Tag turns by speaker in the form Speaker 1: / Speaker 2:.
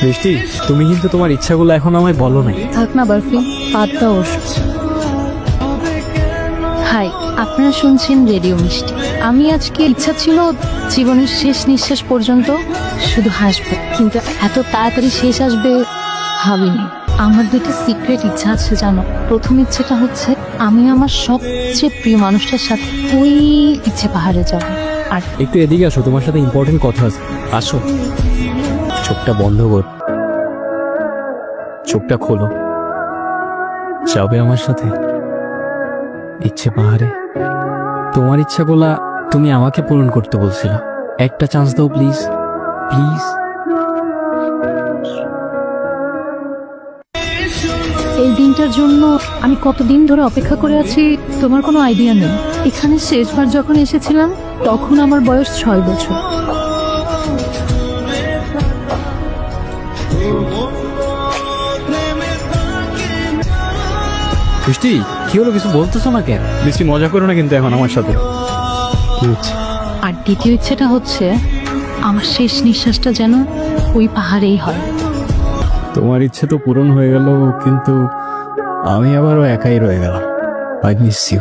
Speaker 1: বৃষ্টি, তুমি কিন্তু তোমার ইচ্ছাগুলো এখন আমায় বলো নাই।
Speaker 2: থাক না বারফি, বাদ দাও ওসব। হাই, আপনারা শুনছেন রেডিও মিষ্টি। আমি আজকে ইচ্ছা ছিল জীবনের শেষ নিঃশ্বাস পর্যন্ত শুধু হাসবো, কিন্তু এত তাড়াতাড়ি শেষ আসবে ভাবিনি। আমার দুটো সিক্রেট ইচ্ছা আছে জানো। প্রথম ইচ্ছেটা হচ্ছে আমি আমার সবচেয়ে প্রিয় মানুষটার সাথে ওই ইচ্ছে পাহাড়ে যাব। আর
Speaker 1: একটু এদিকে আসো, তোমার সাথে ইম্পর্টেন্ট কথা আছে। আসো, চোখটা বন্ধ কর, চোখটা খোলো। যাবে আমার সাথে ইচ্ছে পাহাড়ে? তোমার ইচ্ছাগুলা তুমি আমাকে পূরণ করতে বলছিলা। একটা চান্স দাও প্লিজ, প্লিজ।
Speaker 2: এই দিনটার জন্য আমি কতদিন ধরে অপেক্ষা করে আছি তোমার কোনো আইডিয়া নেই। এখানে শেষবার যখন এসেছিলাম তখন আমার বয়স 6 বছর।
Speaker 1: বৃষ্টি, কি হলো? কিছু বলতেছো না কেন? বৃষ্টি, মজা করো না কিন্তু এখন আমার সাথে। কি হচ্ছে?
Speaker 2: আর দ্বিতীয় ইচ্ছেটা হচ্ছে আমার শেষ নিঃশ্বাসটা যেন ওই পাহাড়েই হয়।
Speaker 1: তোমার ইচ্ছে তো পূরণ হয়ে গেল, কিন্তু আমি আবারও একাই রয়ে গেলাম। I miss you.